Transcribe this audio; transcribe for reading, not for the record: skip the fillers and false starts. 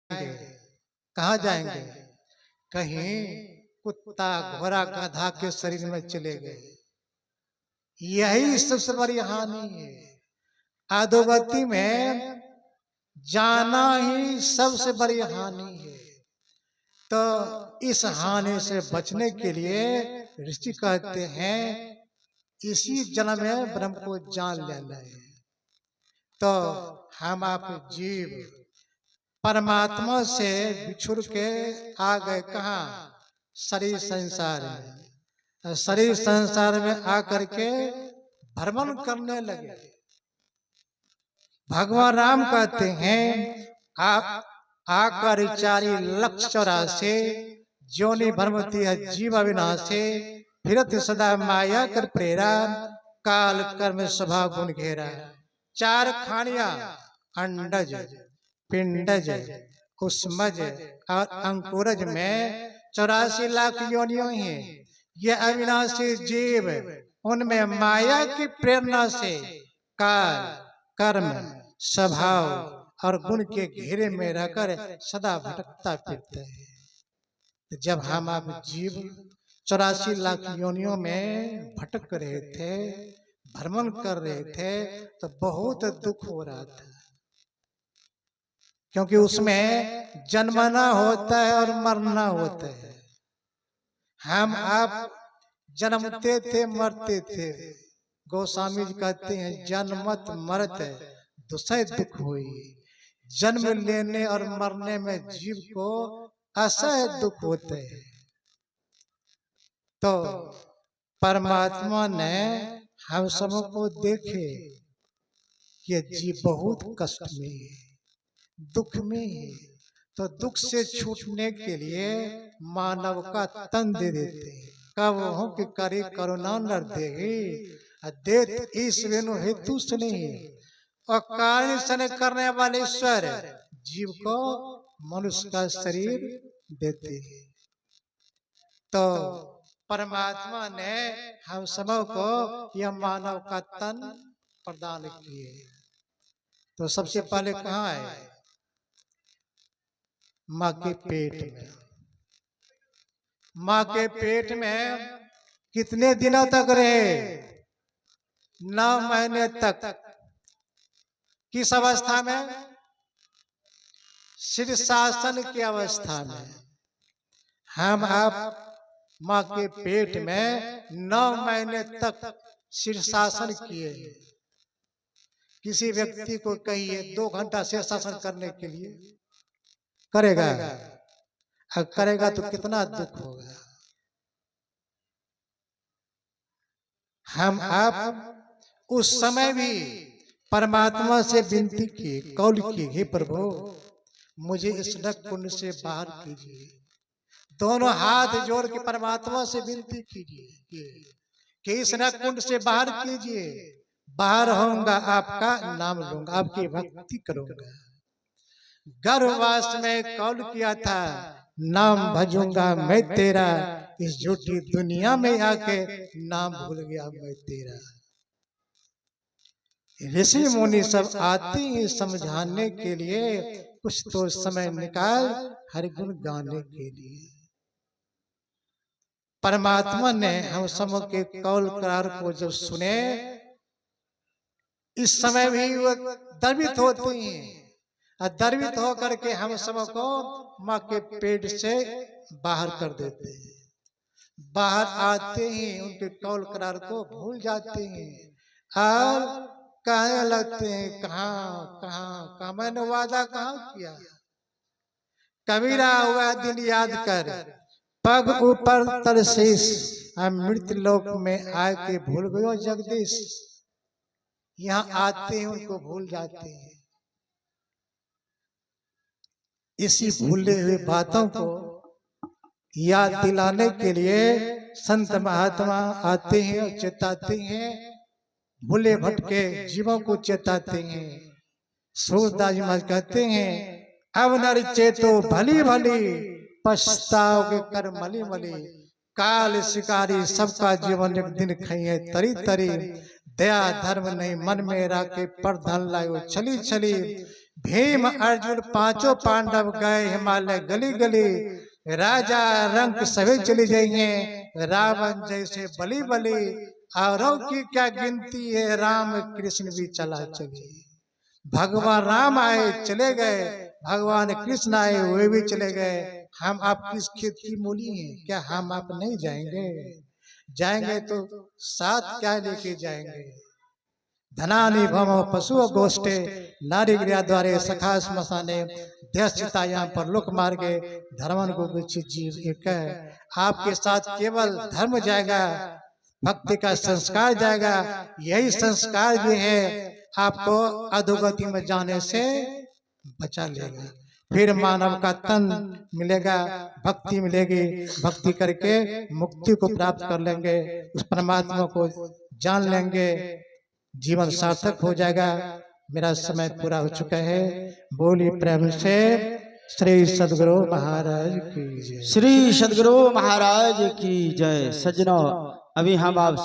कहाँ जाएंगे? कहीं कुत्ता घोड़ा गधा के शरीर में चले गए। यही सबसे बड़ी हानि है। अधोगति में जाना ही सबसे बड़ी हानि है। तो इस हानि से बचने के लिए ऋषि कहते हैं इसी जन्म में ब्रह्म को जान लेना है। तो हम आप जीव परमात्मा से बिछुड़ के आ गए कहाँ? शरीर संसार में। शरीर संसार में आकर के भ्रमण करने लगे। भगवान राम कहते हैं आकर 4,84,000 जोनि भ्रमती है जीव अविनाशे, फिरत सदा माया कर प्रेरा, काल कर्म स्वभाव गुण घेरा। 4 खानियां अंडज, पिंडज, कुसमज और अंकुरज में 84 लाख योनियों हैं। ये अविनाशी जीव उनमें माया की प्रेरणा से काल कर्म स्वभाव और गुण के घेरे में रहकर सदा भटकता फिरते हैं। जब हम आप जीव 84 लाख योनियों में भटक रहे थे, भ्रमण कर रहे थे, तो बहुत दुख हो रहा था। क्योंकि उसमें जन्मना होता है और मरना होता है। हम आप जन्मते थे मरते थे। गोस्वामी जी कहते हैं जन्मत मरत दुसह दुख हुई। जन्म लेने और मरने में जीव को असह दुख होते हैं। तो परमात्मा ने हम सबको देखे ये जीव बहुत कष्ट में है, दुख में है। तो दुख से छूटने के लिए मानव का तन दे देते हैं। कब हो कि करे करुणा नर देहि, देत इस वेणु हेतु से नहीं और कारण से करने वाले ईश्वर जीव को मनुष्य का शरीर देते हैं। तो परमात्मा ने हम सबको यह मानव का तन प्रदान किए। तो सबसे पहले कहाँ है? माँ के पेट में। माँ के पेट में कितने दिनों तक रहे? 9 महीने तक। किस अवस्था में? शीर्षासन की अवस्था में। हम आप माँ के पेट में 9 महीने तक शीर्षासन किए। किसी व्यक्ति को कहिए 2 घंटा शीर्षासन करने के लिए, करेगा? अगर करेगा तो कितना दुख होगा। हम आप उस समय भी परमात्मा से विनती की, कौल की, हे प्रभु मुझे इस नरक कुंड से बाहर कीजिए। दोनों हाथ जोड़ के परमात्मा से विनती कीजिए कि इस नरक कुंड से बाहर कीजिए। बाहर होऊंगा आपका नाम लूंगा, आपकी भक्ति करूंगा। गर्भवास में कौल किया था नाम भजूंगा मैं तेरा, इस झूठी दुनिया में आके नाम भूल गया मैं तेरा। ऋषि मुनि सब आते हैं समझाने के लिए, कुछ तो समय निकाल हरि गुण गाने के लिए। परमात्मा ने हम सब के कौल करार को जब सुने, इस समय भी वो द्रवित होती हैं। द्रवित होकर के हम सबको माँ के पेट से बाहर कर देते हैं। बाहर आते ही उनके कौल करार को भूल जाते हैं और कहने लगते हैं कहाँ कहाँ कहाँ मैंने वादा कहाँ किया। कबीरा हुआ दिन याद कर पग ऊपर तरसीस, हम मृत्यु लोक में आए के भूल गयो जगदीश। यहाँ आते हैं उनको भूल जाते हैं। इसी भूले हुए बातों को याद दिलाने के लिए संत महात्मा आते हैं और चेताते हैं। भूले भटके जीवों को चेताते हैं। सूरदास जी महाराज कहते हैं अब नर चेतो भली भली, पछताओगे कर मली मली। काल शिकारी सबका जीवन एक दिन खाइए तरी तरी। दया धर्म नहीं मन में राखे पर धन लायो छली छली। भीम अर्जुन पांचों पांडव गए हिमालय गली गली, राजा रंग सभी चली जाइए, रावण जैसे बली बली, औरों की क्या गिनती है, राम कृष्ण भी चला चली। भगवान राम आए चले गए, भगवान कृष्ण आए वे भी चले गए। हम आप किस खेत की मूली हैं, क्या हम आप नहीं जाएंगे? जाएंगे तो साथ क्या लेके जाएंगे? धनानि भमो पशु गोष्ठे, नारी गृह द्वारे सखा स्मशाने, देशतायां पर लोक मार्गे, धर्मन को जीव एक है। आपके साथ केवल धर्म जाएगा, भक्ति का संस्कार जाएगा। यही संस्कार जो है आपको अधोगति में जाने से बचा लेगा। फिर मानव का तन मिलेगा, भक्ति मिलेगी, भक्ति करके मुक्ति को प्राप्त कर लेंगे, उस परमात्मा को जान लेंगे, जीवन सार्थक हो जाएगा। मेरा समय पूरा हो चुका है। बोली प्रेम से श्री सद्गुरु महाराज की जय। श्री सद्गुरु महाराज की जय। सज्जनों, अभी हम आप